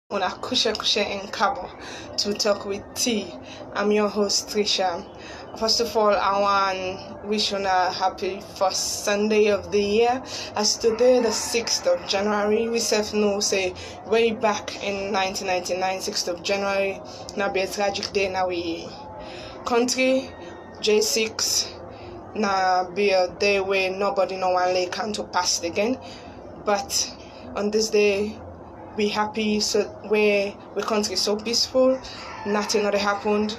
on a kushe in Cabo to talk with T. I'm your host TRICIA. First of all, I want to wish you a happy first Sunday of the year. As today, the 6th of January, we self know say way back in 1999, 6th of January, now be a tragic day now we country J6 now be a day where nobody no one lay can to pass again. But on this day we happy so where the country is so peaceful, nothing other happened,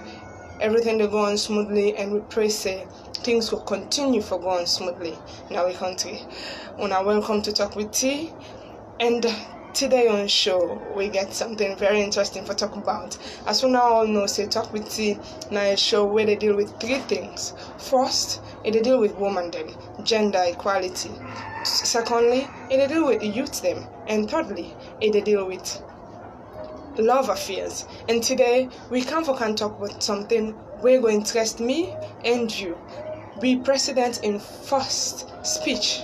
everything they go on smoothly, and we pray say things will continue for going smoothly in our country. Una welcome to Talk with T, and today on show we get something very interesting for talk about. As we now all know, say Talk with T now a show where they deal with three things. First, they deal with women them, gender equality. Secondly, they deal with youth them, and thirdly, they deal with love affairs. And today we can talk about something we're going to interest me and you. Be president in first speech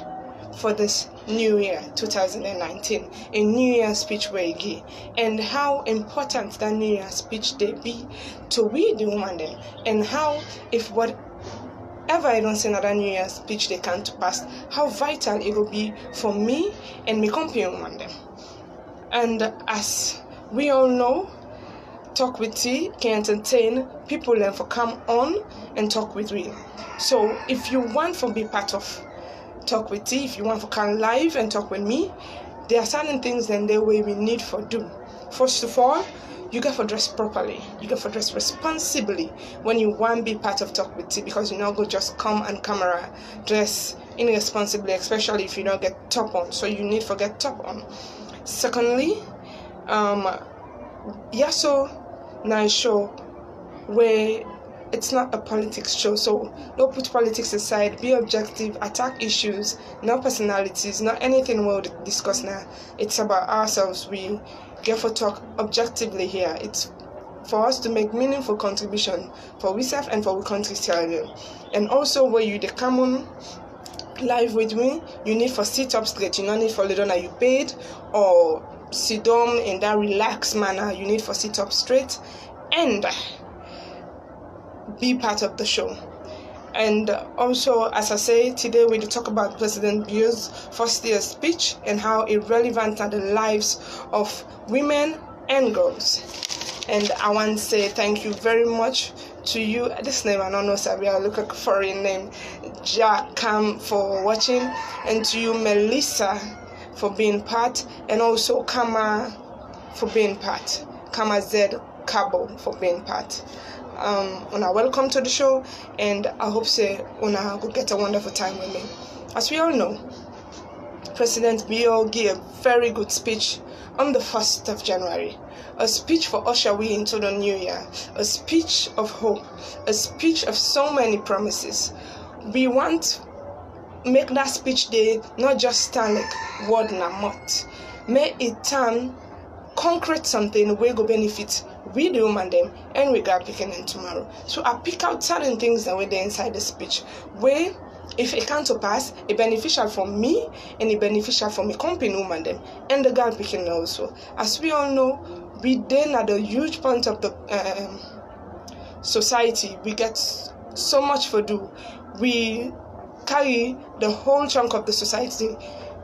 for this new year 2019, a new year speech we give, and how important that new year speech they be to we the woman them, and how if whatever I don't say another new year speech they can't pass, how vital it will be for me and my company woman them. And as we all know, Talk with T can entertain people and for come on and talk with me. So if you want to be part of Talk with T, if you want to come live and talk with me, there are certain things then the way we need for do. First of all, you got to dress properly. You got to dress responsibly when you want to be part of Talk with T, because you not go just come and camera dress irresponsibly, especially if you don't get top on. So you need to get top on. Secondly, so nice show where it's not a politics show, so don't put politics aside, be objective, attack issues, no personalities, not anything we'll discuss now. It's about ourselves. We get to talk objectively here. It's for us to make meaningful contribution for ourselves and for our country's children. And also where you the common live with me, you need for sit up straight, you don't need for little you paid or sit down in that relaxed manner. You need for sit up straight and be part of the show. And also, as I say, today we talk about President Bio's first year speech and how it relevant are the lives of women and girls. And I want to say thank you very much to you. This name I don't know, Sabi, I look like a foreign name. Jack Cam for watching, and to you Melissa for being part, and also Kama for being part. Kama Z Cabo for being part. Una welcome to the show, and I hope say Una will get a wonderful time with me. As we all know, President Bio gave a very good speech on the 1st of January. A speech for usher we into the new year. A speech of hope. A speech of so many promises. We want make that speech day not just stand like word na mouth. May it turn concrete something we go benefit we the woman them and we got picking in tomorrow. So I pick out certain things that were there inside the speech where if it can't pass, it beneficial for me and it beneficial for my company woman them and the girl picking also. As we all know, we then at a huge point of the society, we get so much for do. We carry the whole chunk of the society,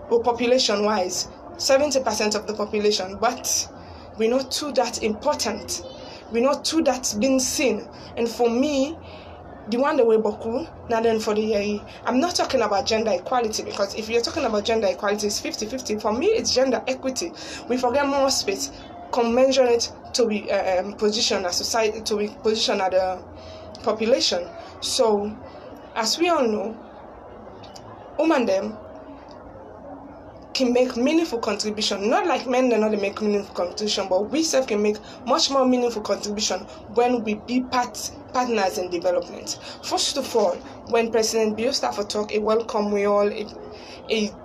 population wise, 70% of the population, but we're not too that important. We're not too that been seen. And for me, the one that way boku, now then for the year, I'm not talking about gender equality, because if you're talking about gender equality, it's 50-50. For me, it's gender equity. We forget more space, commensurate to be positioned as society, to be positioned at the population. So, as we all know, women them can make meaningful contribution. Not like men, they're not make meaningful contribution, but we self can make much more meaningful contribution when we be partners in development. First of all, when President Bio start for talk, it welcome we all. It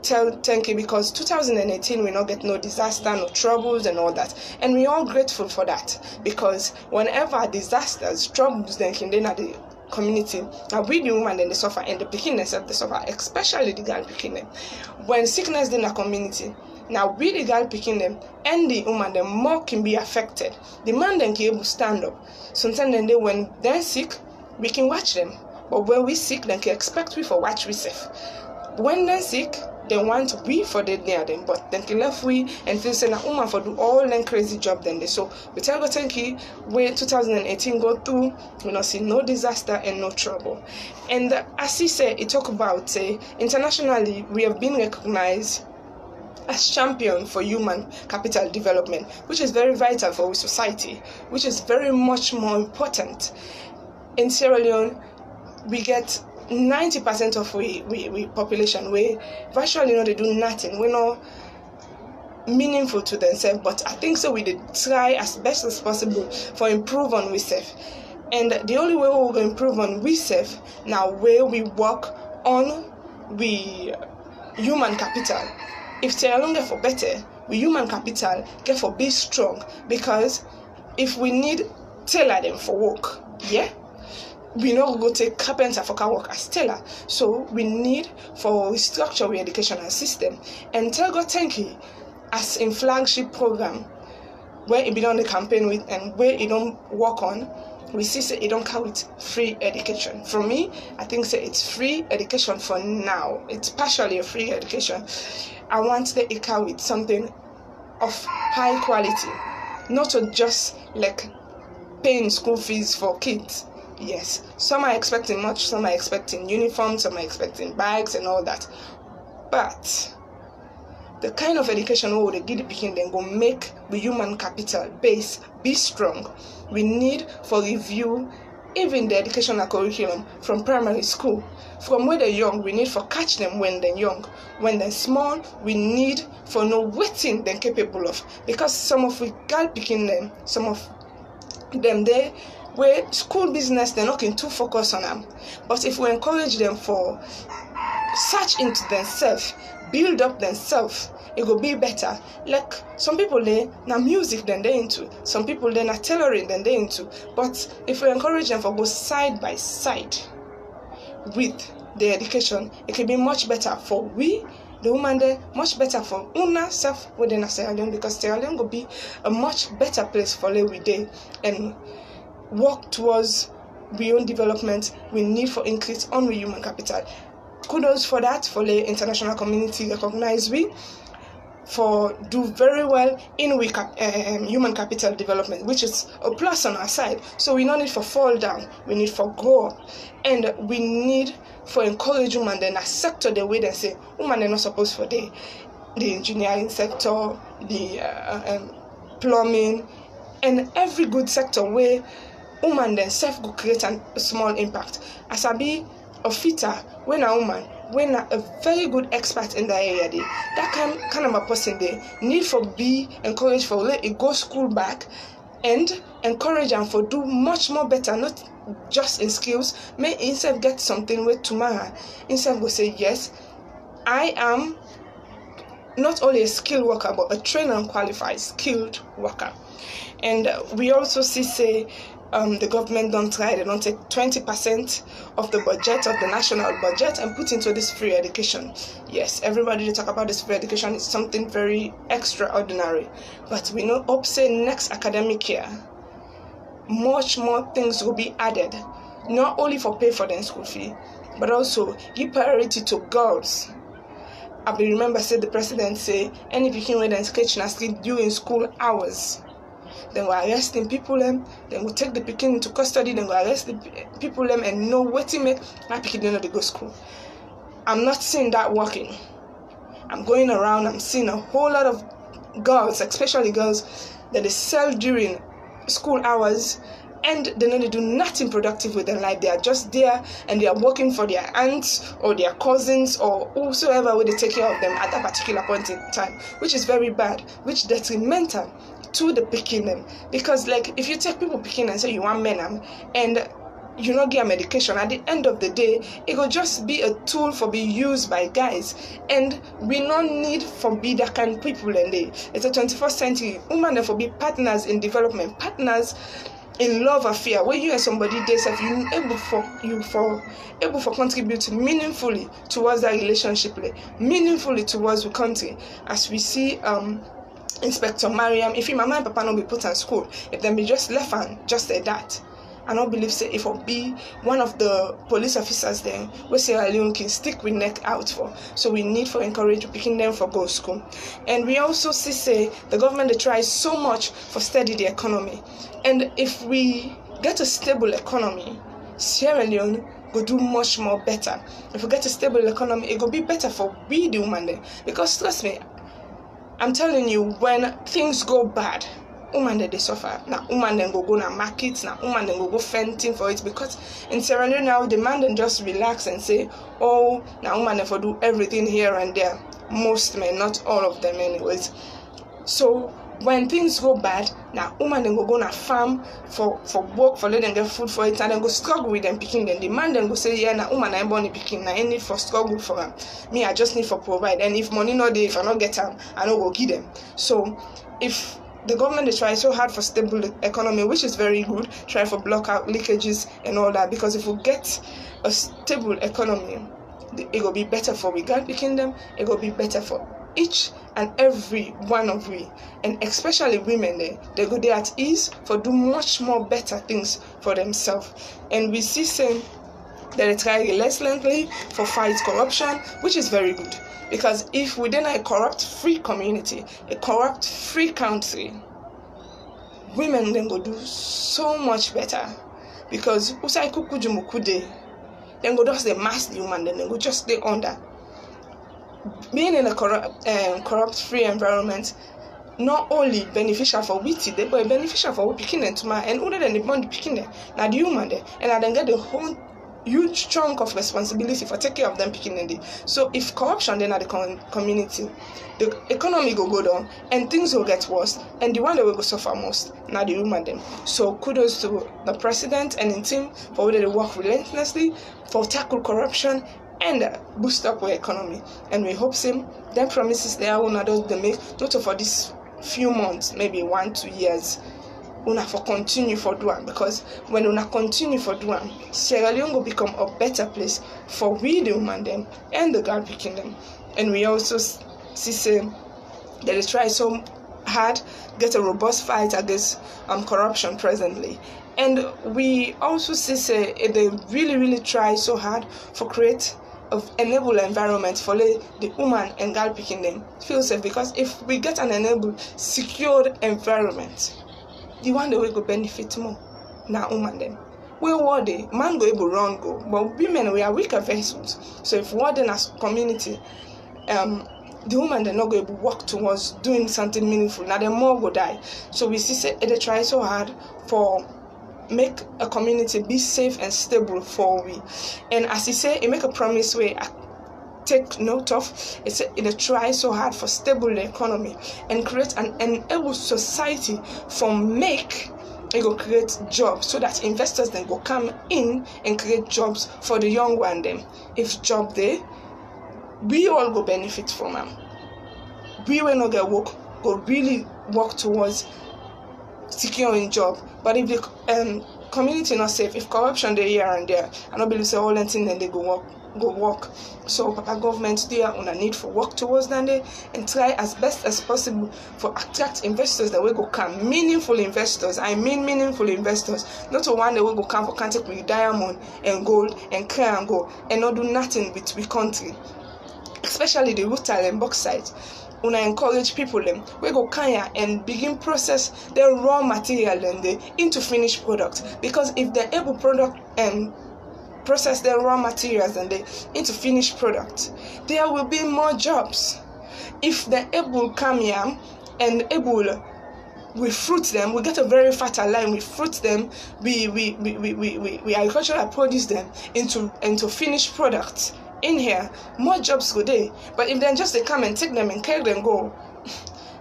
thank you, because 2018 we not get no disaster, no troubles and all that, and we all grateful for that, because whenever disasters, troubles, then can at the community, and we the woman then they suffer, and the pikin themselves they suffer, especially the girl pikin. When sickness in the community, Now we the girl picking them and the woman them more can be affected. The man then can able to stand up. Sometimes then they when they're sick, we can watch them. But when we sick, then can expect we for watch we safe. When they're sick, they want we for the near them, but then can left we and feel say na woman for do all them crazy job then they. So we tell go thank you where 2018 go through, we not see no disaster and no trouble. And as he said, it talk about internationally we have been recognized as champion for human capital development, which is very vital for our society, which is very much more important. In Sierra Leone, we get 90% of we population where virtually they do nothing. We're not meaningful to themselves, but I think so we did try as best as possible for improve on we self. And the only way we will improve on we self now where we work on we human capital. If Sierra Leone get for better, we human capital get for be strong, because if we need tailor them for work, yeah, we not go take carpenter for car work as tailor. So we need for structure our educational system. And tell God thank you as in flagship program where it be on the campaign with and where it don't work on, we see say it don't come with free education. For me, I think say it's free education for now. It's partially a free education. I want the it with something of high quality, not to just like paying school fees for kids. Yes, some are expecting much, some are expecting uniforms, some are expecting bags and all that. But the kind of education we would give the picking then go make the human capital base be strong. We need for review even the educational curriculum from primary school. From when they're young, we need for catch them when they're young. When they're small, we need for know waiting they're capable of. Because some of we girl picking them, some of them they where school business they're not too focused on them. But if we encourage them for search into themselves, build up themselves, it will be better. Like some people they now music than they into, some people they not tailoring than they into. But if we encourage them for go side by side with the education, it can be much better for we, the woman there, much better for una self within Sierra Leone, because Sierra Leone will be a much better place for we day and work towards we own development. We need for increase on we human capital. Kudos for that, for the international community recognize we for do very well in we human capital development, which is a plus on our side. So we don't need for fall down, we need for grow up, and we need for encourage women then a sector the way they say women are not supposed for the engineering sector, the plumbing, and every good sector where woman then self go create a small impact. As I be a fitter, when a woman, when a very good expert in the area, that kind of a person they need for be encouraged for let it go school back and encourage them for do much more better, not just in skills. May instead get something with tomorrow. Instead go say yes, I am not only a skilled worker but a trained and qualified skilled worker. And we also see say the government don't try, they don't take 20% of the budget, of the national budget, and put into this free education. Yes, everybody they talk about this free education is something very extraordinary. But we know up say next academic year, much more things will be added, not only for pay for their school fee, but also give priority to girls. I remember said the president say any picking with and sketch during school hours. Then we're arresting people then we'll take the picking into custody, then we'll arrest the people and know what to make my picking they go school. I'm not seeing that working. I'm going around, I'm seeing a whole lot of girls, especially girls, that they sell during school hours and they do nothing productive with their life. They are just there and they are working for their aunts or their cousins or whosoever will they take care of them at that particular point in time, which is very bad, which detrimental to the picking them. Because like if you take people picking and say you want men and you not get medication, at the end of the day it will just be a tool for be used by guys, and we don't need for be that kind of people. And it's a 21st century women for be partners in development, partners in love affair where you and somebody dey sef, you able for contribute meaningfully towards that relationship, meaningfully towards the country. As we see Inspector Mariam, if him mama and papa no be put in school, if them be just left and just like that, I don't believe say if it be one of the police officers then we Sierra Leone can stick with neck out for. So we need for encourage picking them for go school. And we also see say the government they try so much for steady the economy. And if we get a stable economy, Sierra Leone go do much more better. If we get a stable economy, it go be better for we the woman then. Because trust me, I'm telling you, when things go bad, woman they suffer. Now woman then go na market, now woman then go fending for it, because in Sierra Leone now the man then just relax and say, oh, now woman then for do everything here and there. Most men, not all of them anyways. So when things go bad, now woman then go na farm for work, for let them get food for it, and then go struggle with them picking them. The man then go say, yeah, now woman I born picking, now I need for struggle for them. Me, I just need for provide. And if money not there, if I not get them, I don't go give them. So if the government they try so hard for stable economy, which is very good, try for block out leakages and all that, because if we get a stable economy, it will be better for we God picking them, it will be better for each and every one of we, and especially women they go there at ease for do much more better things for themselves. And we see saying that they try relentlessly for fight corruption, which is very good, because if we then a corrupt free community, a corrupt free country, women then go do so much better, because usai kukujumukude then go just the mass the woman, then they go just stay under. Being in a corrupt free environment not only beneficial for we today, but beneficial for we picking them tomorrow, and other than the bond picking them, now the human there, and I then get the whole huge chunk of responsibility for taking care of them picking them. So if corruption then at the community, the economy go down and things will get worse, and the one that will go suffer most, now the human them. So kudos to the president and his team for whether they work relentlessly for tackle corruption and boost up our economy. And we hope them promises they are one of they make not for this few months, maybe 1-2 years, una for continue for doing, because when una continue for doing, Sierra Leone will become a better place for we the woman them and the girl picking them. And we also see say that they try so hard get a robust fight against corruption presently. And we also see say they really try so hard for create of enable environment for the woman and girl picking them feel safe, because if we get an enabled secured environment, the one that will go benefit more now woman them. We war they man go able run go, but women we are weaker vessels. So if war then as community, the woman they not going to work towards doing something meaningful, now the more go die. So we see say they try so hard for make a community be safe and stable for we. And as he say, it make a promise where I take note of, it try so hard for stable economy and create an enable society for make it go create jobs, so that investors then go come in and create jobs for the young one them. If job there, we all go benefit from them. We will not get work, go really work towards securing job. But if the community not safe, if corruption there here and there, I don't believe say all that thing then they go work. So Papa government there on a need for work towards that day, and try as best as possible for attract investors that will go come, meaningful investors. I mean meaningful investors, not the one that will go come for contact with diamond and gold and clear and gold and not do nothing with we country, especially the rutile and bauxite. Una encourage people them we go kaya and begin process their raw material and they into finished product, because if they're able product and process their raw materials and they into finished product, there will be more jobs. If they're able come here and able we fruit them, we get a very fertile line, we fruit them, we agricultural produce them into finished products. In here, more jobs go there. But if then just they come and take them and carry them go,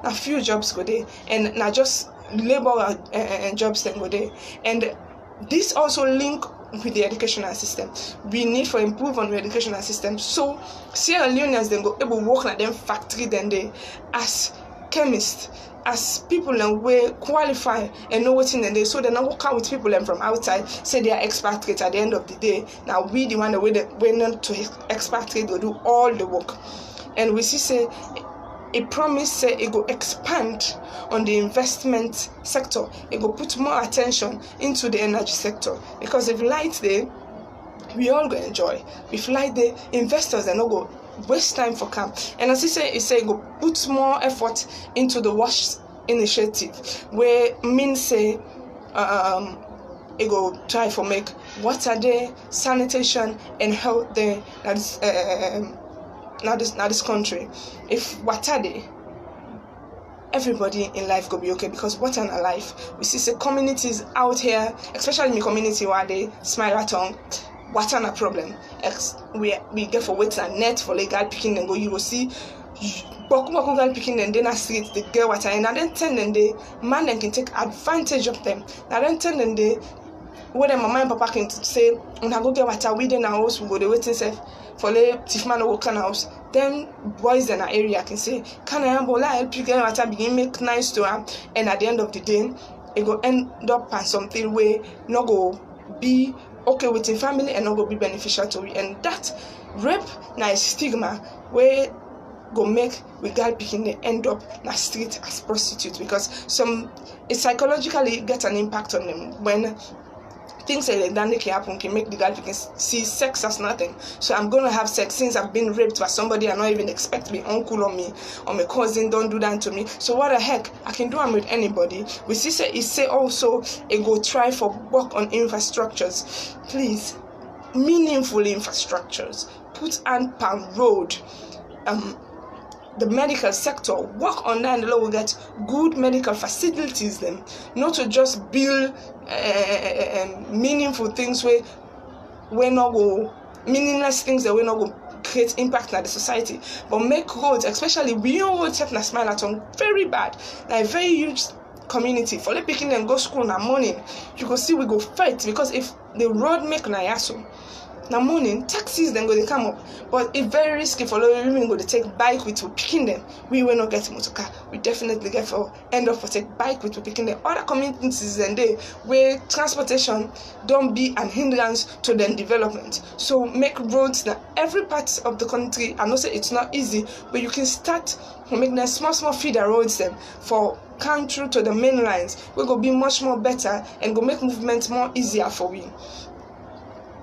a few jobs go there, and not just labor and jobs then go there. And this also link with the educational system. We need for improve on the educational system, so Sierra Leoneans then go able work at them factory then they as chemists as people and we qualify and know what's in the day, so they not work out with people and from outside say they are expatriates. At the end of the day, now we the one that we're not to expatriate will do all the work. And we see say a promise say it go expand on the investment sector. It go put more attention into the energy sector, because if light there, we all go enjoy. If light there, investors are not go waste time for camp. And as he say, it go put more effort into the WASH initiative, where means say it go try for make water there, sanitation and health there. That's now this country. If water there, everybody in life go be okay, because water in our life. We see say communities out here, especially in the community where they smile at tongue. Water na problem. We get for weights and net for legal picking and go. You will see girl picking and then street they get water, and then ten and they man then can take advantage of them. Now then ten and they where them mama and papa can say when I go get water we then house we go the waiting self for the if man go can house. Then boys in our area can say, can I help you get water, begin make nice to them, and at the end of the day it go end up on something where no go be okay with the family and not go be beneficial to you. And that rape na a stigma where go make we girl picking they end up na street as prostitutes, because it psychologically get an impact on them when things like that can happen, can make the girl picking see sex as nothing. So I'm gonna have sex since I've been raped by somebody I not even expect me uncle or me or my cousin don't do that to me. So what the heck, I can do them with anybody. We see say it say also it go try for work on infrastructures. Please, meaningful infrastructures. Put on pan road. The medical sector, work on that, and the law will get good medical facilities them, not to just build meaningful things where we're not go meaningless things that we're not go create impact on the society, but make roads, especially we don't roads have na smile at on very bad, like very huge community for let picking them go school in the morning. You go see we go fight, because if the road make na yaso na morning taxis then go they come up, but it's very risky for women go to take bike with picking them. We will not get motor car, we definitely get for end up for take bike with picking them. Other communities and they where transportation don't be an hindrance to their development. So make roads now every part of the country. I know say it's not easy, but you can start to make them small feeder roads them for come through to the main lines. We go be much more better and go make movement more easier for we.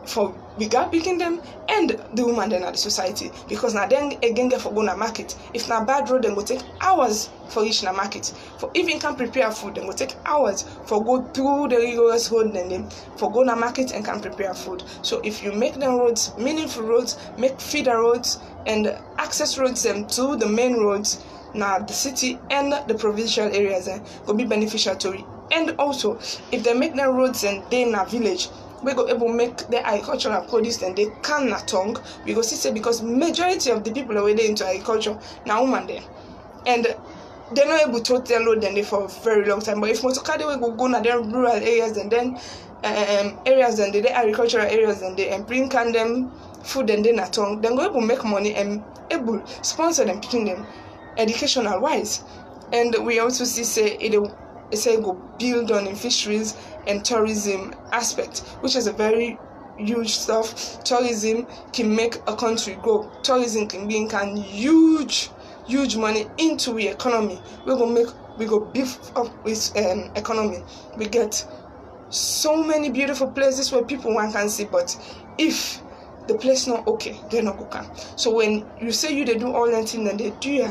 For we got picking them and the woman then at the society, because now then again get for go na market. If na bad road then go take hours for reach na market. For even can prepare food then go take hours for go through the rigorous road then for go na market and can prepare food. So if you make them roads, meaningful roads, make feeder roads and access roads them to the main roads, now the city and the provincial areas will be beneficial to you. And also if they make them roads and they in a village, we go able to make the agricultural produce and they can not tongue. We go see say because majority of the people are really into agriculture now woman there. And they're not able to tell load them for a very long time. But if motorcade we go na them rural areas and then areas and the agricultural areas and they and bring can them food and then at tongue, then go able to make money and able sponsor them picking them educational wise. And we also see say it say go build on in fisheries and tourism aspect, which is a very huge stuff. Tourism can make a country grow. Tourism can bring huge money into the economy. We go beef up with economy. We get so many beautiful places where people one can see, but if the place not okay, they not go come. So when you say they do all that thing and they do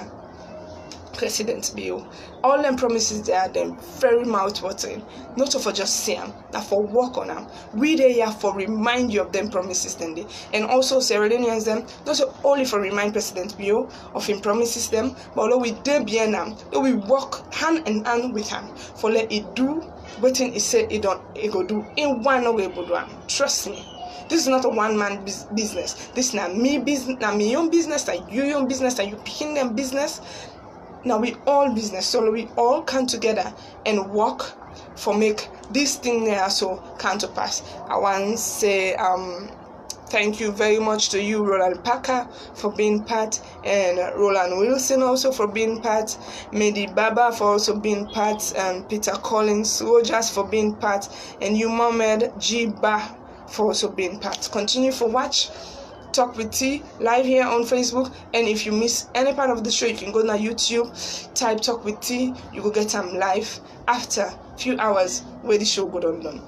President Bill, all them promises they are them very mouth-watering, not for just say them, but for work on them. We they here for remind you of them promises then they, and also Sierra Leoneans them, not only for remind President Bill of him promises them, but although we dey behind them, we work hand in hand with him for let it do waiting it say it go do in one way do am. Trust me. This is not a one-man business. This is not me business, not me own business, that you own business, that you picking them business. Now we all business, so we all come together and work for make this thing there so come to pass. I want to say Thank you very much to you, Roland Parker, for being part, and Roland Wilson also for being part, Mehdi Baba for also being part, and Peter Collins Rogers for being part, and you, Mohamed G. Ba, for also being part. Continue for watch Talk with T live here on Facebook, and if you miss any part of the show, you can go to YouTube, type Talk with T, you will get them live after a few hours where the show go done.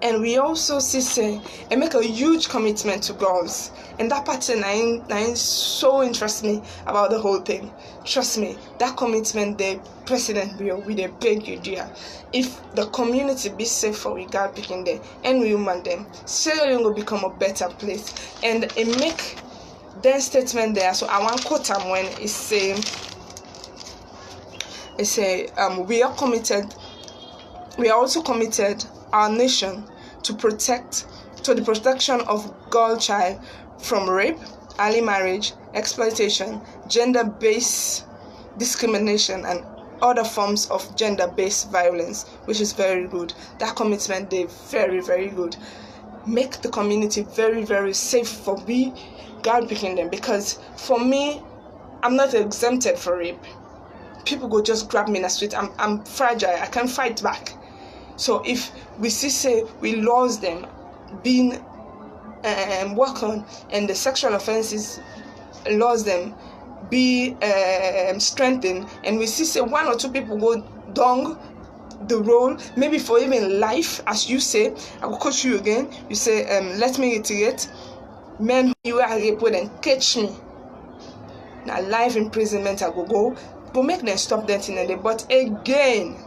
And we also say and make a huge commitment to girls, and that pattern I so interest me about the whole thing. Trust me, that commitment the President will they beg you, dear. If the community be safe for we God picking them and we human them, Sierra Leone will become a better place. And it make their statement there. So I want to quote them when it say we are committed. We are also committed, our nation, to the protection of girl child from rape, early marriage, exploitation, gender-based discrimination, and other forms of gender-based violence, which is very good. That commitment, they very, very good. Make the community very, very safe for we God picking them, because for me, I'm not exempted for rape. People go just grab me in the street. I'm fragile. I can't fight back. So if we say we lost them being worked on, and the sexual offenses lost them be strengthened, and we say one or two people go down the road, maybe for even life, as you say, I will coach you again. You say, let me reiterate, men who are raped and catch me. Now life imprisonment I go, but make them stop that in the. But again,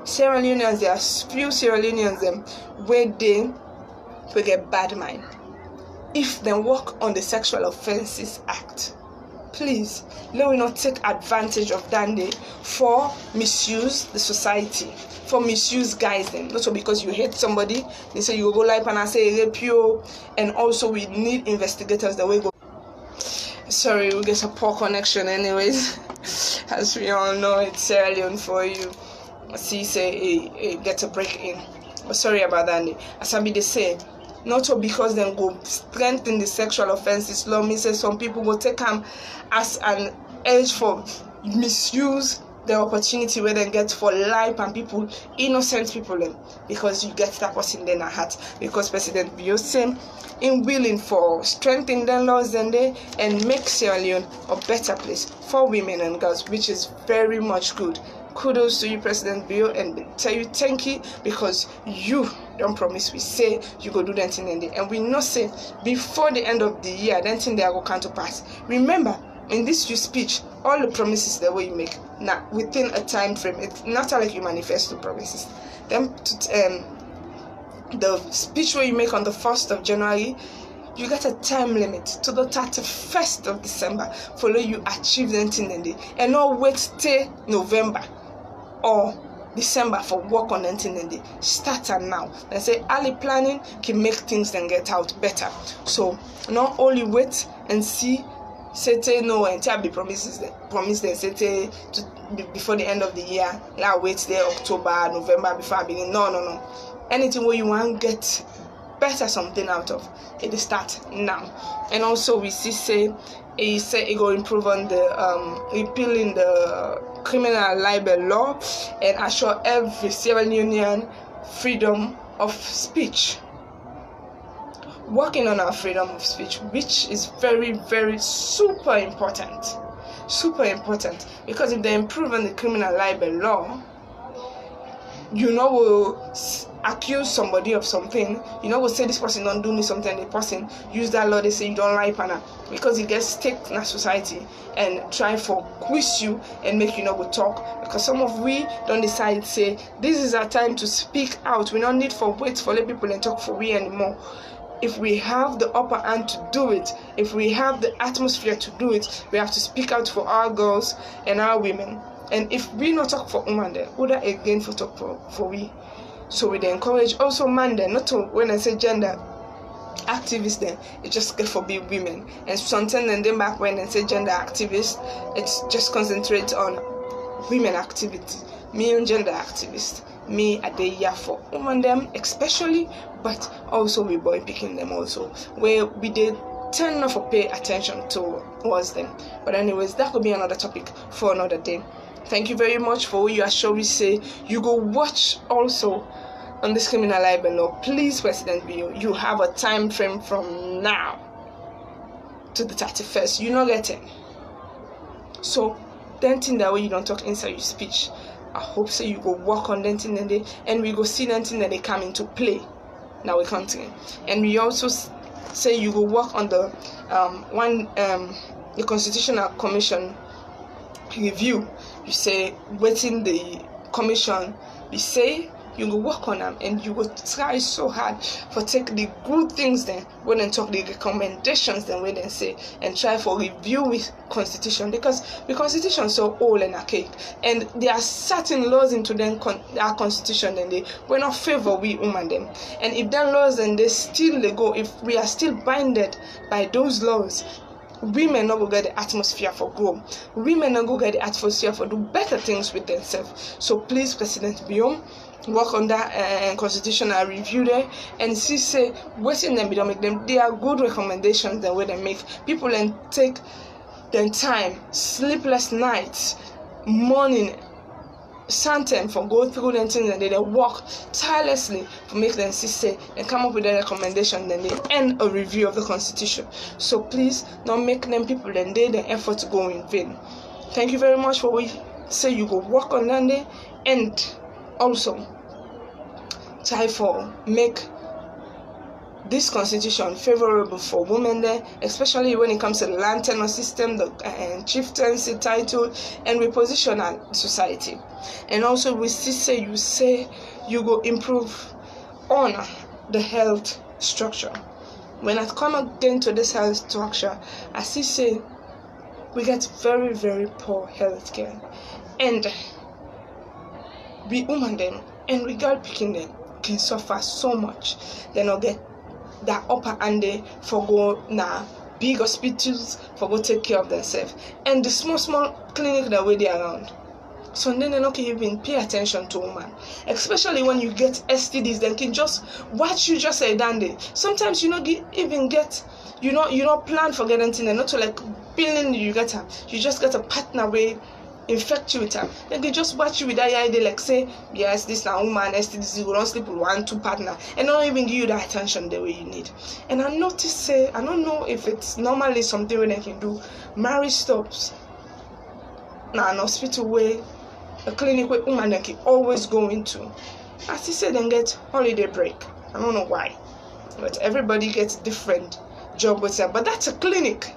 Sierra Leoneans, there are few Sierra Leoneans where they get bad mind. If they work on the Sexual Offences Act, please, let me not take advantage of that day for misuse the society, for misuse guys them. Not so because you hate somebody, they say you go live and I say rape you, and also we need investigators that way go. Sorry, we get a poor connection anyways. As we all know, it's Sierra Leone for you. See, say, get a break in. But sorry about that. As I be they say, not so because them go strengthen the sexual offences law, me say some people will take them as an edge for misuse the opportunity where they get for life and people, innocent people, because you get that person in their heart. Because President Biosem in willing for strengthening the laws and make Sierra Leone a better place for women and girls, which is very much good. Kudos to you, President Bio, and tell you thank you, because you don't promise we say you go do that thing in the, and we know say before the end of the year that thing they are going to pass. Remember, in this your speech, all the promises that way you make now within a time frame. It's not like you manifest the promises. Then the speech where you make on the 1st of January, you get a time limit to the 31st of December for you achieve the thing in the, and not wait till November or December for work on anything in the. Start and now. And say early planning can make things then get out better. So not only wait and see, say no and tell the promise them say before the end of the year. Now wait there October, November before I begin. No. Anything where you want to get better something out of it, start now. And also we say it go improve on the repealing the criminal libel law and assure every Sierra Leonean freedom of speech. Working on our freedom of speech, which is very, very super important, because if they improve on the criminal libel law, will accuse somebody of something, will say this person don't do me something, the person use that law, they say you don't like pana, because it gets stuck in our society and try for quiz you and make you go talk, because some of we don't decide say this is our time to speak out. We don't need for wait for let people and talk for we anymore. If we have the upper hand to do it, if we have the atmosphere to do it, we have to speak out for our girls and our women. And if we not talk for women, then other again for talk for we. So we encourage also man then, not to, when I say gender activists then, it just get for be women. And sometimes and then back when I say gender activists, it's just concentrate on women activity, me and gender activists. me a day here for women them especially, but also we boy picking them also, where we did tend not to pay attention towards them. But anyways, that could be another topic for another day. Thank you very much for what you are sure we say. You go watch also on this criminal libel law. Please, President Bio, you have a time frame from now to the 31st. You not get it. So then think that way you don't talk inside your speech. I hope so you go work on that thing and we go see that thing that they come into play now we country. And we also say you go work on the the Constitutional Commission review. You say waiting the commission, you say you go work on them and you will try so hard for take the good things then when they talk the recommendations then when they say and try for review with constitution, because the constitution is so old and archaic and there are certain laws into them our constitution and they will not favor we women them, and if them laws then they still they go, if we are still binded by those laws, women not go get the atmosphere for grow. Women not go get the atmosphere for do better things with themselves. So please, President Biom, work on that constitutional review there and see say waiting them don't make them. They are good recommendations the way they make people and take their time, sleepless nights, morning, sometimes for go through them things and they work tirelessly to make them see say and come up with a recommendation, then they end a review of the constitution. So please don't make them people then they the effort to go in vain. Thank you very much for what you say you go work on that day, and also try for make this constitution favorable for women there, especially when it comes to the land tenure system, the chieftaincy title, and reposition society. And also we still say you go improve on the health structure. When I come again to this health structure, I still say we get very, very poor health care, and we women them and we girl picking them can suffer so much. They not get that upper hand for go now big hospitals for go take care of themselves, and the small clinic that way they around. So then they not even pay attention to women, especially when you get STDs. They can just watch you just a dandy. Sometimes you not even get you not plan for getting things, and not to like feeling you just get a partner way infect you with them. Then they just watch you with that idea like say yes this now woman STDs, you don't sleep with 1-2 partner and not even give you the attention the way you need. And I notice say I don't know if it's normally something when they can do marriage stops now an hospital way, a clinic where women they can always go into. I still say then get holiday break. I don't know why, but everybody gets different job with that. But that's a clinic.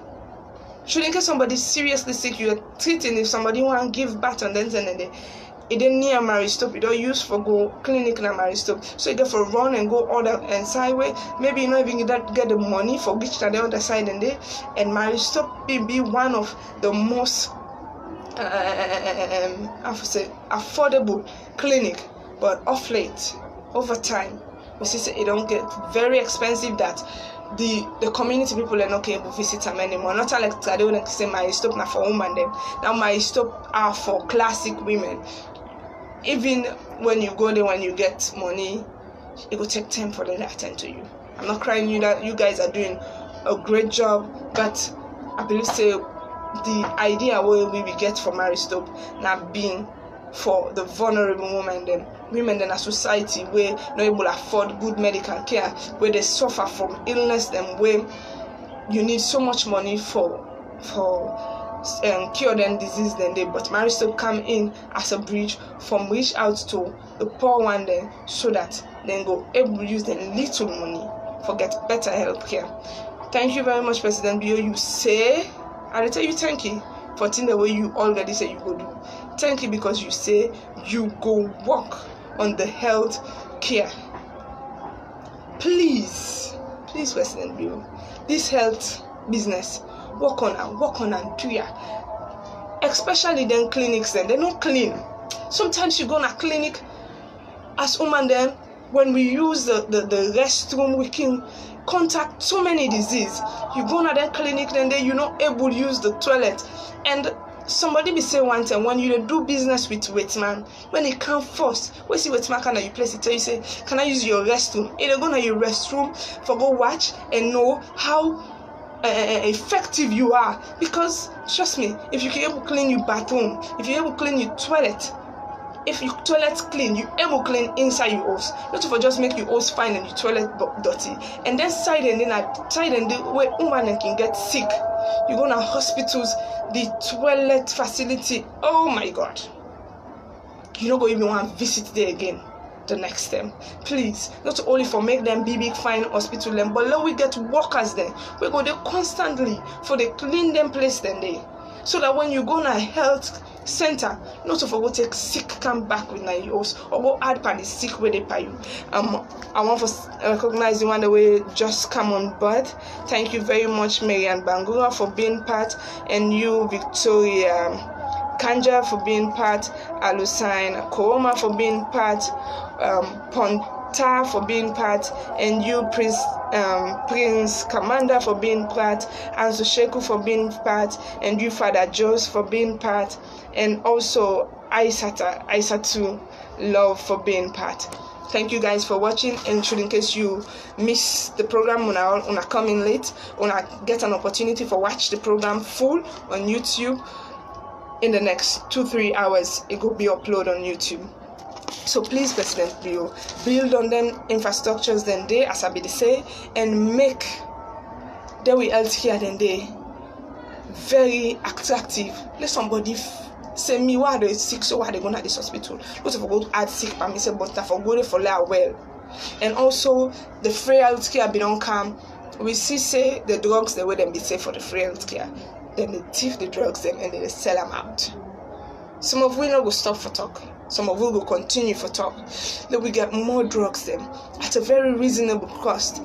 Should in case somebody seriously sick, you are treating. If somebody want to give birth and then it didn't near marriage stop, you don't use for go clinic na marriage stop. So you get for run and go other and sideway. Maybe you not even get the money for reach to the other side and marriage stop be one of the most affordable clinic. But off late, over time, we see it don't get very expensive that the community people are not able to visit them anymore. Not like they don't say my stop now for women them. Now my stop are for classic women. Even when you go there, when you get money, it will take time for them to attend to you. I'm not crying you that you guys are doing a great job, but I believe say the idea where we get for marriage stop now being for the vulnerable women in a society where not able to afford good medical care, where they suffer from illness them, where you need so much money for cure them disease but marriage stop come in as a bridge from reach out to the poor one then, so that then go able to use the little money for get better health care. Thank you very much, President Bio. You say I tell you thank you for things the way you already say you go do. Thank you because you say you go work on the health care. Please, President Bio, this health business, work on and do ya. Especially then clinics they're not clean. Sometimes you go to a clinic as woman then when we use the restroom we can contact so many disease. You go to that clinic then you're not able to use the toilet, and somebody be say one time, when you do business with man, when it come first, we see man can you place it, tell you say, can I use your restroom? If they go to your restroom for go watch and know how effective you are, because trust me, if you can able clean your bathroom, if you able clean your toilet, if your toilet clean, you able clean inside your hose, not for just make your hose fine and your toilet dirty, and then side and the way woman can get sick, you go to hospitals, the toilet facility, oh my god, you don't go even want to visit there again the next time. Please, not only for make them big fine hospital them, but let we get workers there, we go there constantly for the clean them place then they, so that when you go to health center, not to go take sick come back with your house or go add by the sick where they pay you. I want to recognize the one that we just come on board. Thank you very much, Marian Bangura, for being part, and you, Victoria Kanja, for being part, Alusain Kooma for being part, Ponta for being part, and you, Prince Commander, for being part, and Susheku for being part, and you, Father Jos, for being part, and also Aisatu Love for being part. Thank you guys for watching, and should in case you miss the program when I come in late, when I get an opportunity for watch the program full on YouTube, in the next 2-3 hours it will be uploaded on YouTube. So please, President Bio, build on them infrastructures then they, as I be the say, and make the way healthcare then they very attractive. Let somebody say me why they sick, so why they go to this hospital. Not if I go to add sick by me say, but for go for la well. And also the free healthcare be don't come. We see say the drugs the way them be safe for the free healthcare. Then they thief the drugs them and then they sell them out. Some of we not go stop for talk. Some of we will continue for talk. Then we get more drugs them at a very reasonable cost.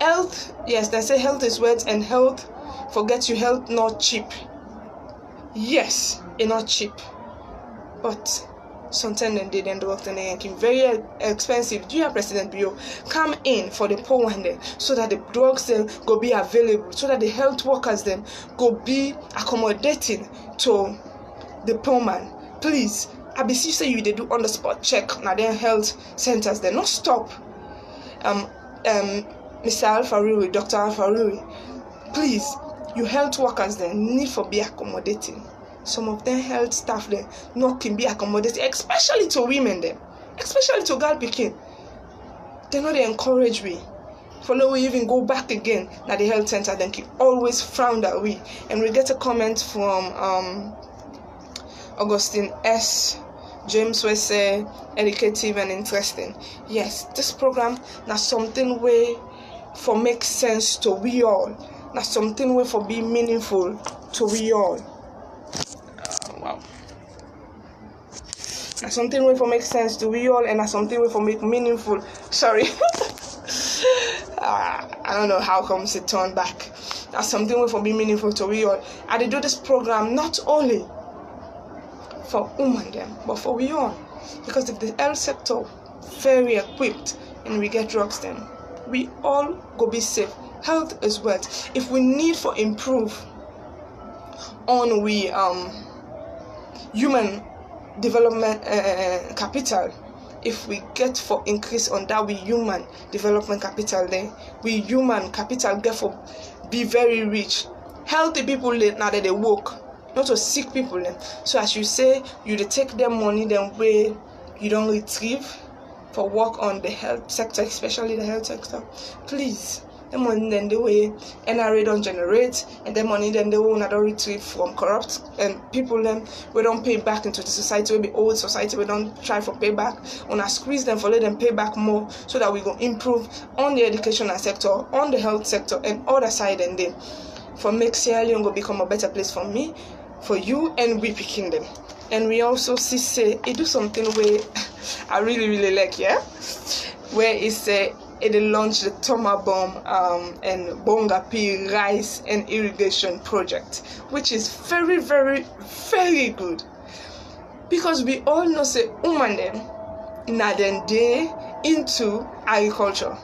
Health, yes, they say health is wealth, and health, forget you, health not cheap. Yes, it's not cheap. But sometimes they then drugs and they can very expensive. Do you have President Bio come in for the poor one then, so that the drugs then go be available, so that the health workers then go be accommodating to the poor man. Please, I beseech say you they do on the spot check now their health centers. They not stop. Mr. Alfaruri, Dr. Alfaruri, please, you health workers then need for be accommodating. Some of them health staff then not can be accommodating, especially to women then, especially to girl picking. They know they encourage we. For now we even go back again at the health center, then keep always frown that we. And we get a comment from Augustine S. James will say educative and interesting. Yes, this program now something way for make sense to we all. Now something way for be meaningful to we all. Wow. Now something way for make sense to we all, and now something way for make meaningful. Sorry. I don't know how comes it turn back. Now something way for be meaningful to we all. And they do this program not only for women them, but for we all. Because if the health sector very equipped and we get drugs then, we all go be safe. Health is wealth. If we need for improve on we human development capital, if we get for increase on that we human development capital, then we human capital get for be very rich. Healthy people now that they work, not to sick people then. So as you say, you take their money then way you don't retrieve for work on the health sector, especially the health sector. Please, the money then the way NRA don't generate, and the money then they will not retrieve from corrupt and people then we don't pay back into the society, we be old society, we don't try for payback. When I squeeze them for let them pay back more, so that we go improve on the educational sector, on the health sector, and other side, and then for make Sierra Leone go become a better place for me, for you, and we picking them. And we also see say it do something where I really like, yeah, where it say it launched the Toma Bomb and Bongapi rice and irrigation project, which is very good, because we all know say woman them now then they into agriculture.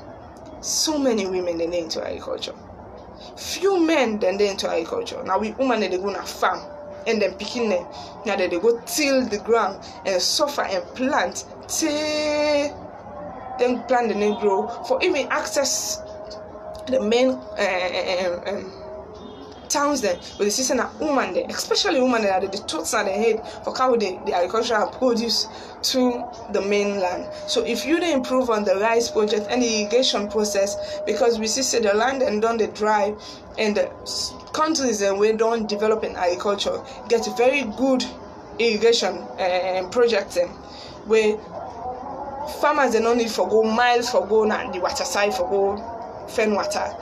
So many women then they into agriculture. Few men then they into agriculture. Now we women they go na farm. and then picking them. Now they go till the ground and suffer and plant till then plant and then grow for even access the main towns then with the system of women there, especially women that are the thoughts and the head for how the agriculture and produce to the mainland. So if you don't improve on the rice project and the irrigation process, because we see the land and don't they dry, and the countries and we don't develop in agriculture get very good irrigation projects where farmers they don't need for go miles for go na the water side for go fen water,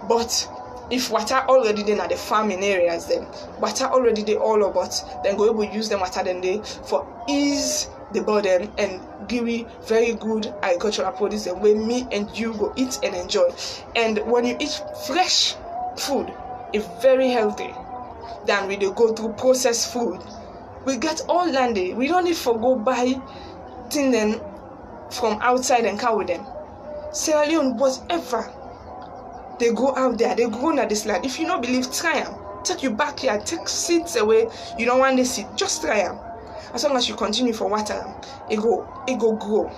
but if water already then at the farming areas, then water already they all about, then go able to use them water then they for ease the burden and give you very good agricultural produce the way me and you go eat and enjoy. And when you eat fresh food, it's very healthy than we go through processed food. We get all landed. We don't need for go buy things then from outside and carry them. Sierra Leone, whatever. They go out there, they grow on this land. If you don't believe, try them. Take your backyard, take seeds away. You don't want the seed, just try them. As long as you continue for water, it go grow.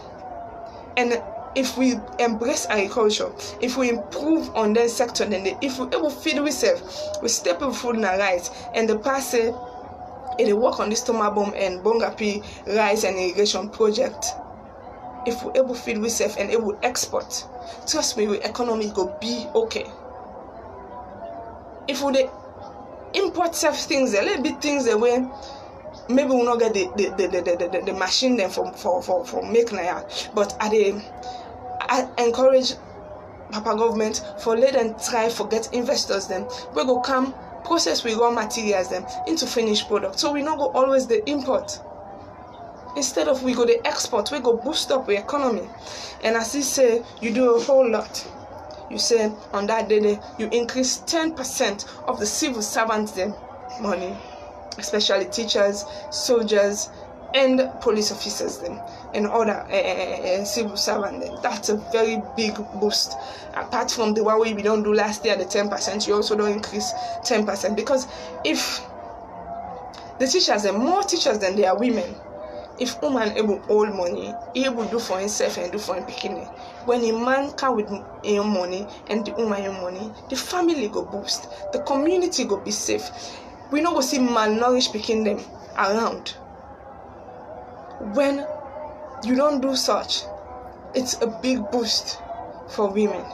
And if we embrace agriculture, if we improve on that sector, then if we able feed ourselves with staple food and rice, and the past it work on this Tomabom and Bongapi rice and irrigation project. If we able feed ourselves and able export, trust me, the economy go be okay. If we import self things, a little bit things that way, maybe we'll not get the machine then for making that. But I encourage Papa government for let them try for get investors then. We go come process with raw materials them into finished product. So we not go always the import. Instead of we go the export, we go boost up the economy. And as you say, you do a whole lot. You say on that day, you increase 10% of the civil servants' them money, especially teachers, soldiers, and police officers them, and other civil servants them. That's a very big boost. Apart from the one we don't do last year, the 10%, you also don't increase 10%. Because if the teachers are more teachers than they are women, if woman able hold money, he able do for himself and do for him picking. When a man come with your money and the woman your money, the family go boost, the community go be safe. We not go see malnourished picking them around. When you don't do such, it's a big boost for women,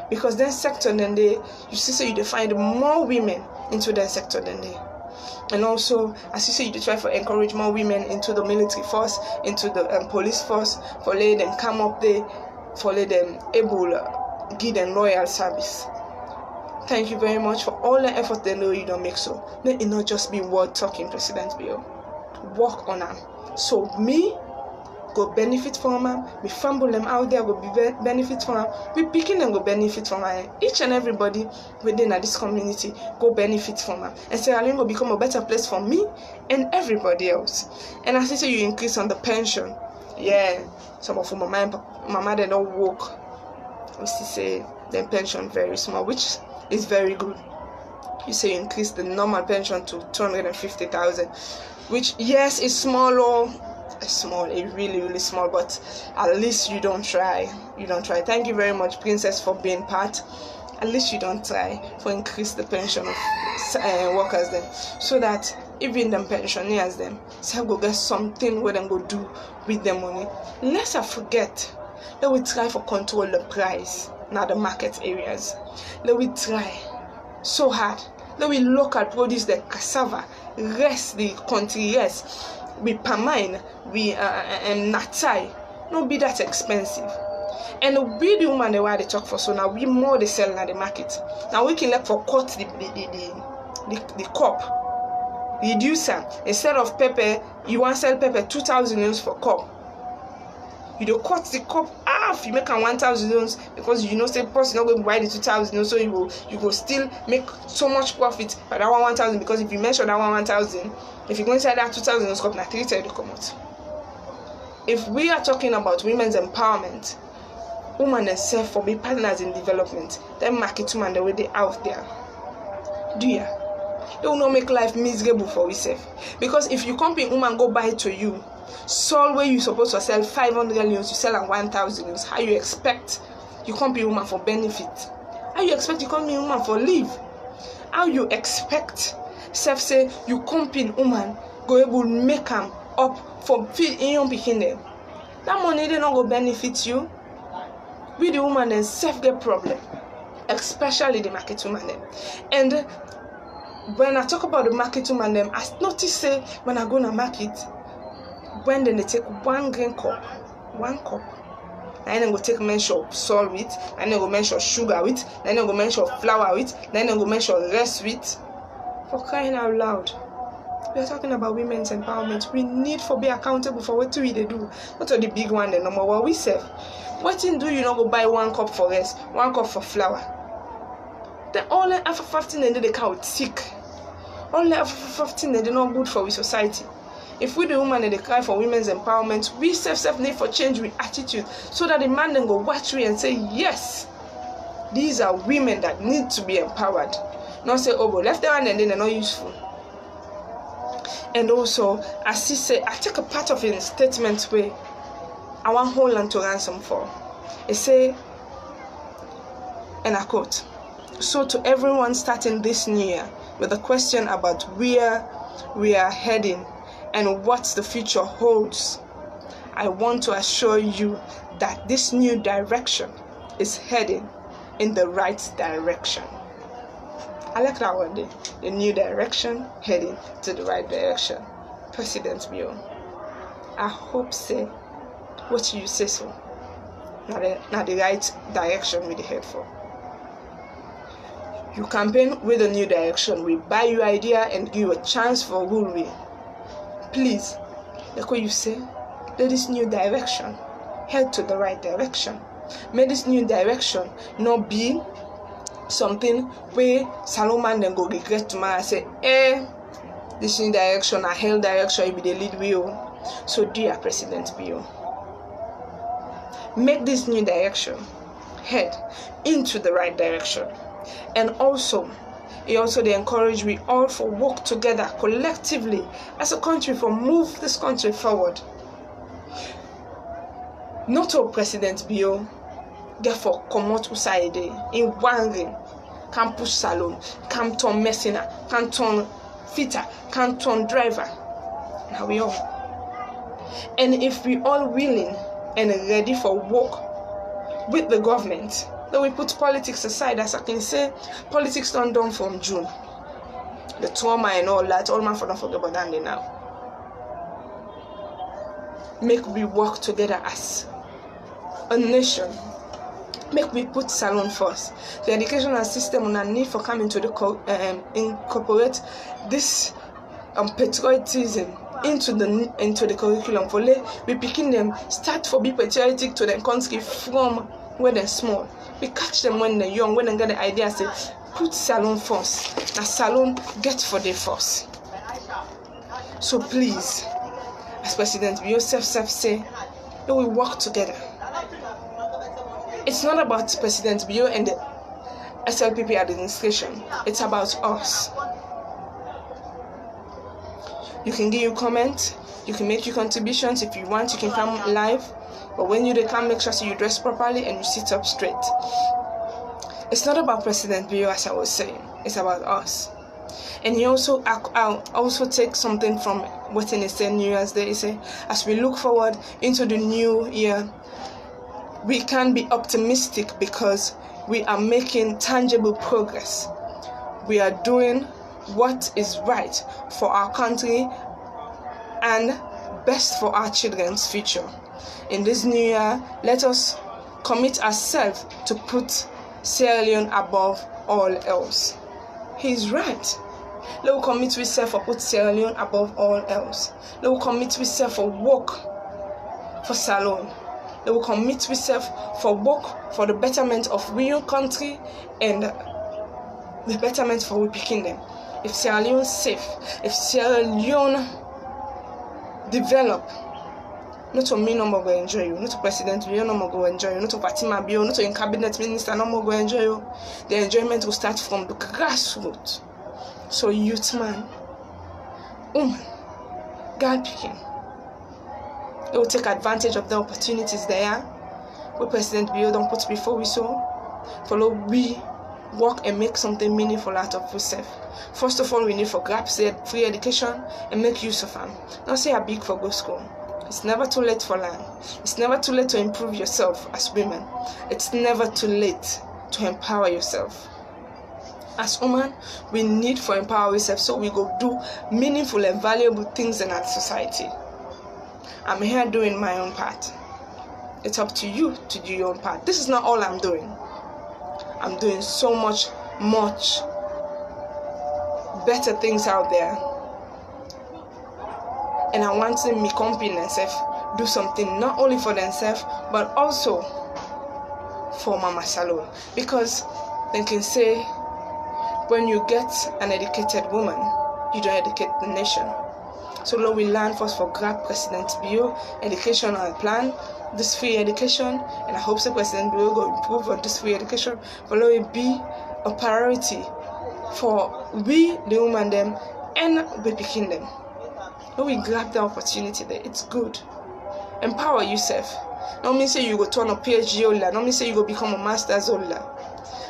because then sector then you see so you find more women into that sector than they. And also, as you say, you try to encourage more women into the military force, into the police force, for let them come up there, for let them able give them loyal service. Thank you very much for all the effort they know you don't make so. Let it not just be word talking, President Bill. Work on them. So me go benefit from them. We fumble them out there go be benefit from them. We picking them go benefit from them. Each and everybody within this community go benefit from them. And Sierra Leone will become a better place for me and everybody else. And as I say, you increase on the pension. Yeah, some of mama they don't work. We still say the pension very small, which is very good. You say you increase the normal pension to 250,000, which yes is small or small, it's really small, but at least you don't try. Thank you very much, Princess, for being part. At least you don't try for increase the pension of workers then, so that even them pensioners them so go get something where them go do with their money. Let's not forget that we try for control the price now the market areas. Let we try so hard. Let we local produce the cassava, rest the country, yes. We pamine, we natai, no be that expensive. And we the woman the way they talk for, so now we more they sell in the market. Now we can look for cut the cup, reducer. Instead of pepper, you want sell pepper 2,000 euros for cup. You do cut the cup half, you make a 1,000 euros, because you know say person not going to buy the 2,000, so you go still make so much profit by that 1,000, because if you measure that 1,000, if you go inside that 2,000 euros cup, now 3,000 come out. If we are talking about women's empowerment, women themselves for be partners in development, then market women the way they out there. Do ya? It will not make life miserable for yourself. Because if you company woman go buy to you, Sol where you supposed to sell 500 euros, you sell at 1,000 euros. How you expect you company woman for benefit? How you expect you company woman for leave? How you expect self say you company woman go able make them up for feed in your picking them? That money they not go benefit you. With the woman then self get problem, especially the market woman them. And when I talk about the market woman them, I notice say when I go to market, when then they take one cup, and then go take measure of salt with, and then go measure sugar with, then go measure flour with, then go measure rice with. For crying out loud, we are talking about women's empowerment. We need to be accountable for what we do. Not the big one, the number one we serve. What thing do you not go buy 1 cup for rice, 1 cup for flour? Then all the after 15 and they count sick. All the after 15 and they're not good for our society. If we the woman and they cry for women's empowerment, we self need for change with attitude, so that the man then go watch we and say, yes, these are women that need to be empowered. Not say, oh, but left them and then they're not useful. And also, as he said, I take a part of his statement where I want hold on to ransom for. It say, and I quote, so to everyone starting this new year with a question about where we are heading and what the future holds, I want to assure you that this new direction is heading in the right direction. I like that word, the new direction heading to the right direction. President Bio, I hope say what you say so. Not the right direction we head for. You campaign with a new direction. We buy your idea and give you a chance for rule we. Please, like what you say, let this new direction head to the right direction. May this new direction not be something where Solomon then go regret tomorrow and say, this new direction, a hell direction, it be the lead wheel. So dear President Bio, make this new direction head into the right direction. And also, he also they encourage we all for work together collectively as a country for move this country forward. Not all President Bio therefore come out outside in one ring, can push salon, can turn messenger, can turn fitter, can turn driver. Now we all. And if we all willing and ready for work with the government, then we put politics aside. As I can say, politics don't done from June. The trauma and all that, all man for don't forget about that now. Make we work together as a nation. Make we put salon first. The educational system on a need for coming to the incorporate this patriotism into the curriculum for we picking them start for be patriotic to the country from when they're small. We catch them when they're young, when they get the idea say put salon first. Now salon get for the first. So please, as President Joseph say, that we work together. It's not about President Bio and the SLPP administration. It's about us. You can give your comment. You can make your contributions. If you want, you can come live. But when you come, make sure you dress properly and you sit up straight. It's not about President Bio, as I was saying. It's about us. And you also, I'll also take something from what he said New Year's Day. He said, as we look forward into the new year, we can be optimistic because we are making tangible progress. We are doing what is right for our country and best for our children's future. In this new year, let us commit ourselves to put Sierra Leone above all else. He's right. Let us commit ourselves to put Sierra Leone above all else. Let us commit ourselves for work for Salon. They will commit ourselves for work for the betterment of real country and the betterment for we picking them. If Sierra Leone is safe, if Sierra Leone develop, not to me no more go enjoy you, not to President Bio no more go enjoy you, not to Fatima Bio, not to in cabinet minister no more go enjoy you. The enjoyment will start from the grassroots. So youth man, woman, girl picking, they will take advantage of the opportunities there where President Bio don't put before we so follow we work and make something meaningful out of ourselves. First of all, we need for grab free education and make use of them. Not say a big for go school. It's never too late for learn. It's never too late to improve yourself as women. It's never too late to empower yourself. As women, we need for empower ourselves so we go do meaningful and valuable things in our society. I'm here doing my own part. It's up to you to do your own part. This is not all I'm doing. I'm doing so much better things out there. And I want them to company themselves do something not only for themselves but also for Mama Salon. Because they can say when you get an educated woman, you don't educate the nation. So Lord, we learn first for grab President Bio educational plan, this free education, and I hope the President Bio will improve on this free education. But Lord, it be a priority for we, the women, them, and we picking them. Lord, we grab the opportunity there. It's good. Empower yourself. Not mean say you go turn a PhD holder. Not mean say you go become a master's holder.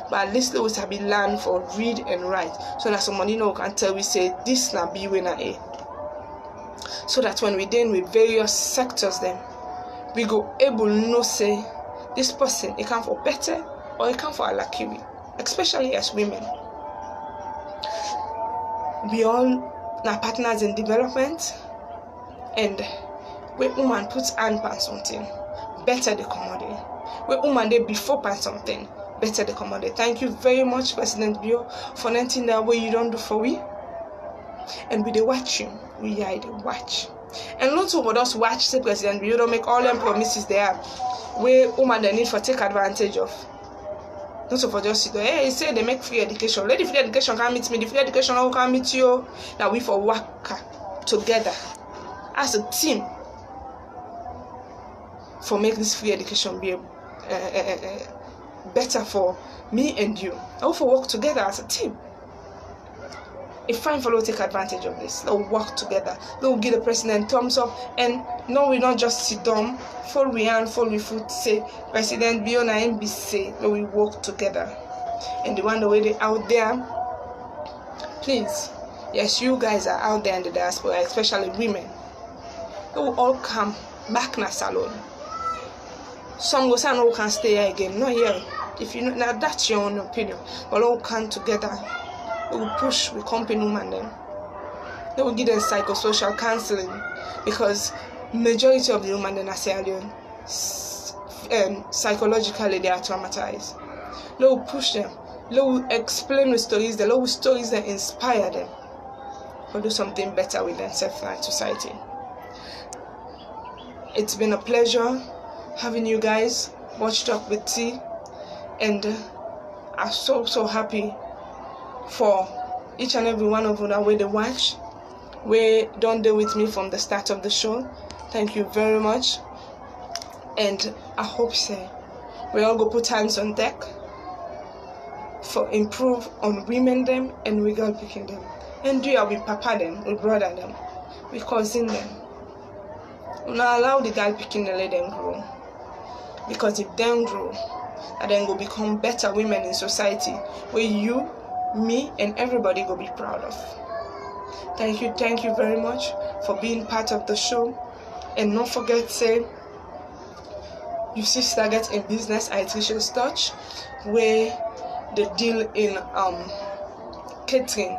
But at least they will have been learned for read and write, so that somebody know can tell we say this na B winner A. So that when we deal with various sectors then we go able know say this person it come for better or it come for a lucky, especially as women. We all are partners in development, and when woman puts hand on something, better the commodity. When woman they before pan something, better the commodity. Thank you very much, President Bio, for nothing that way you don't do for we. And we they watch you, we are the watch. And lots of us watch the President Bio don't make all them promises there where woman they need for take advantage of. Not for just sit there. Hey, say they make free education. Let the free education come meet me. The free education will come meet you. That we for work together as a team for make this free education be better for me and you. I will for work together as a team. If fine fellow take advantage of this, they'll work together. They'll give the president thumbs up, and no, we not just sit down, fall we hand, fall we foot, say President Bio na NBC, no, we work together. And the one the way they out there, please, yes, you guys are out there in the diaspora, especially women. They will all come back na salon. Some go say no can stay here again. No, here. If you know, now that's your own opinion. But all come together. We will push with company women then. They will give them psychosocial counseling, because majority of the women in Sierra Leone psychologically they are traumatized. They will push them. They will explain the stories. The little stories that inspire them to do something better with themselves and society. It's been a pleasure having you guys watch Talk with T, and I'm so happy for each and every one of you that way they watch, we don't deal with me from the start of the show. Thank you very much, and I hope say we all go put hands on deck for improve on women them and we girl picking them, and do it with papa them, with brother them, with cousin them. We not allow the girl picking and let them grow, because if them grow, and then go become better women in society where you, me, and everybody go be proud of. Thank you very much for being part of the show. And don't forget, say you sister get in business at TRICIA's Touch, where they deal in catering.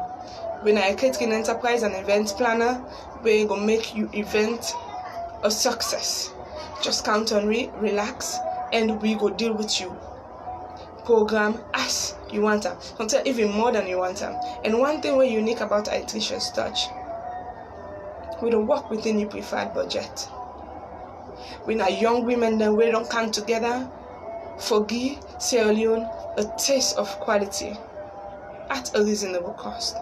When I catering enterprise and event planner, we gonna make you event a success. Just count on relax, and we go deal with you. Program as you want them, sometimes even more than you want them. And one thing we're unique about TRICIA's Touch, we don't work within your preferred budget. We're not young women then we don't come together for give Sierra Leone a taste of quality at a reasonable cost.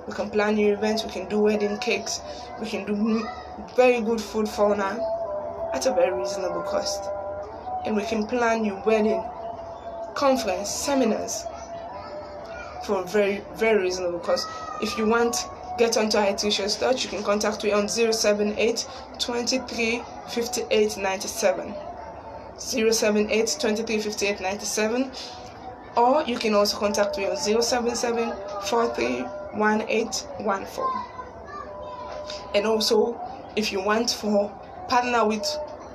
We can plan your events, we can do wedding cakes, we can do very good food for now at a very reasonable cost. And we can plan your wedding, conference, seminars for very, very reasonable cost. If you want get onto TRICIA's touch, you can contact me on 078 23 58 97 078 23 58 97, or you can also contact me on 077 43 1814. And also, if you want for partner with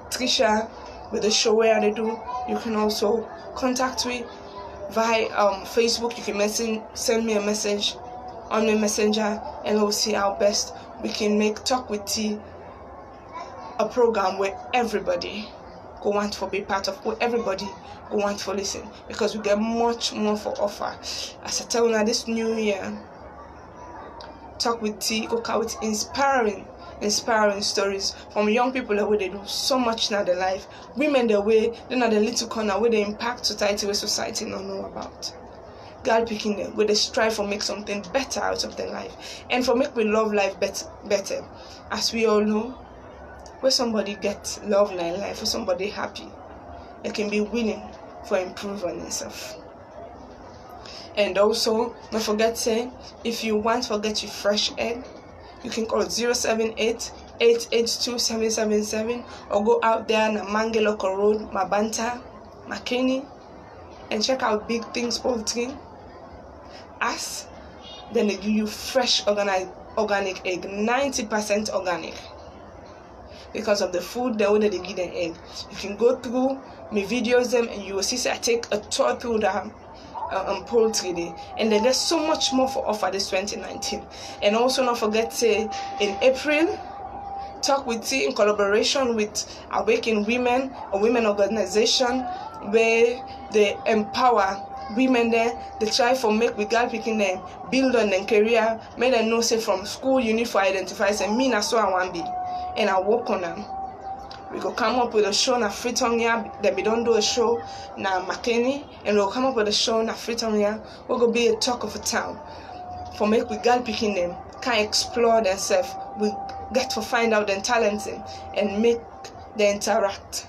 TRICIA with the show where they do, you can also contact me via Facebook. You can send me a message on my messenger, and we'll see how best we can make Talk with T a program where everybody go want to be part of, where everybody go want to listen, because we get much more for offer. As I tell you now, this new year, Talk with T go come with inspiring stories from young people the way they do so much now their life, women the way they know the little corner where they impact society where society don't know about, girl picking them where they strive for make something better out of their life, and for make we love life better. As we all know, where somebody gets love in their life, where somebody happy, they can be willing for improve on themselves. And also, don't forget say, if you want to get your fresh egg, you can call 078 882 777, or go out there na Mangeloko Road, Mabanta, Makeni, and check out Big Things Poultry. Then they give you fresh organic egg, 90% organic, because of the food the way that they give them egg. You can go through my videos them, and you will see I take a tour through the poultry day, and then there's so much more for offer this 2019. And also not forget say in April, Talk with T in collaboration with Awaken Women, a women organization where they empower women there. They try for make we girl picking them build on their career, make them know say from school you need to identify say me na so I want be, and I work on them. We go come up with a show na Freetown here, then we don't do a show na Makeni, and we'll come up with a show na Freetown here. We're gonna be a talk of a town for make we girl picking them can explore themselves. We get to find out their talents and make them interact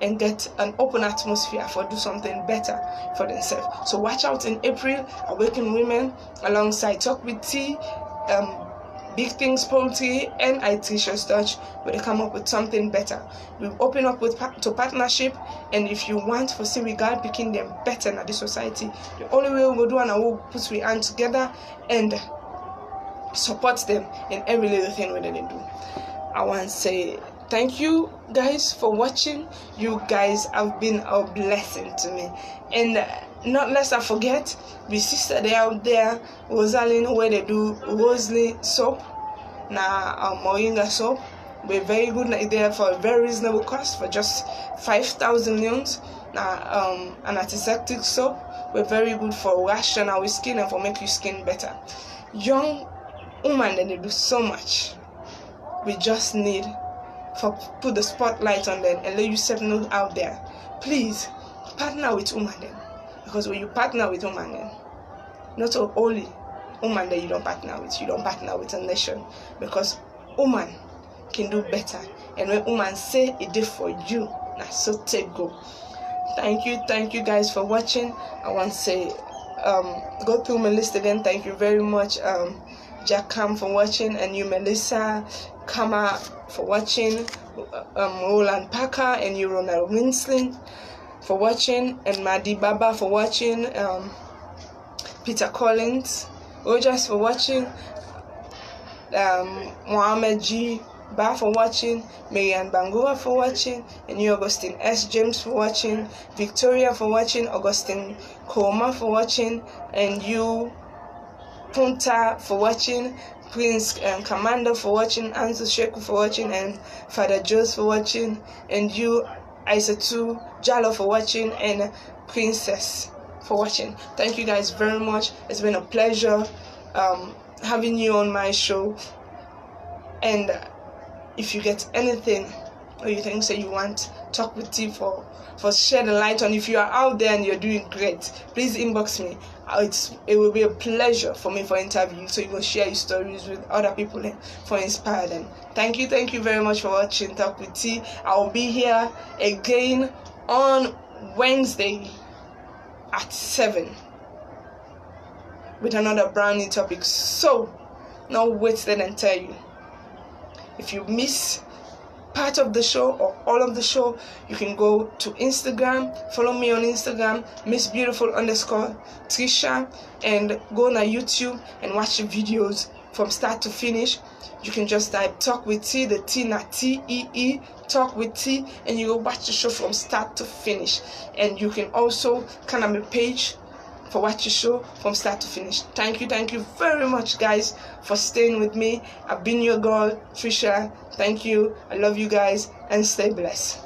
and get an open atmosphere for do something better for themselves. So watch out in April, Awaken Women alongside Talk with T, Big Things Poultry, and TRICIA's Touch, where they come up with something better. We open up to partnership, and if you want to see we God picking them better in the society, the only way we will do and I will put we hand together and support them in every little thing that they do. I want to say thank you guys for watching. You guys have been a blessing to me, and not lest I forget, my sister they out there, Rosalind, where they do Rosely soap, Moringa soap. We're very good there for a very reasonable cost for just 5,000 leones. An antiseptic soap. We're very good for washing our skin and for make your skin better. Young women, they do so much. We just need for put the spotlight on them and let you set know out there. Please partner with women then. Because when you partner with women, not only women that you don't partner with a nation. Because woman can do better. And when woman say it did for you, now so take go. Thank you guys for watching. I want to say go through my list again. Thank you very much, Jack Cam for watching, and you Melissa Kama for watching, Roland Parker and you Ronald Winsling for watching, and Madi Baba for watching, Peter Collins, Rogers for watching, Mohammed G. Ba for watching, Marianne Bangura for watching, and you Augustine S. James for watching, Victoria for watching, Augustine Koma for watching, and you Punta for watching, Prince Commander for watching, Ansu Sheku for watching, and Father Joes for watching, and you Isatu Jalo for watching, and Princess for watching. Thank you guys very much. It's been a pleasure having you on my show. And if you get anything or you think you want Talk with T for shed a light on, if you are out there and you're doing great, please inbox me. It will be a pleasure for me for interview, so you can share your stories with other people for inspire them. Thank you very much for watching Talk with T. I will be here again on Wednesday at 7. with another brand new topic. So now wait and tell you, if you miss part of the show or all of the show, you can go to Instagram, follow me on Instagram, MissBeautiful_Tricia, and go on YouTube and watch the videos from start to finish. You can just type Talk with T, the T not T-E-E, Talk with T, and you go watch the show from start to finish. And you can also kind of my page for watch the show from start to finish. Thank you very much, guys, for staying with me. I've been your girl, Tricia. Thank you. I love you guys, and stay blessed.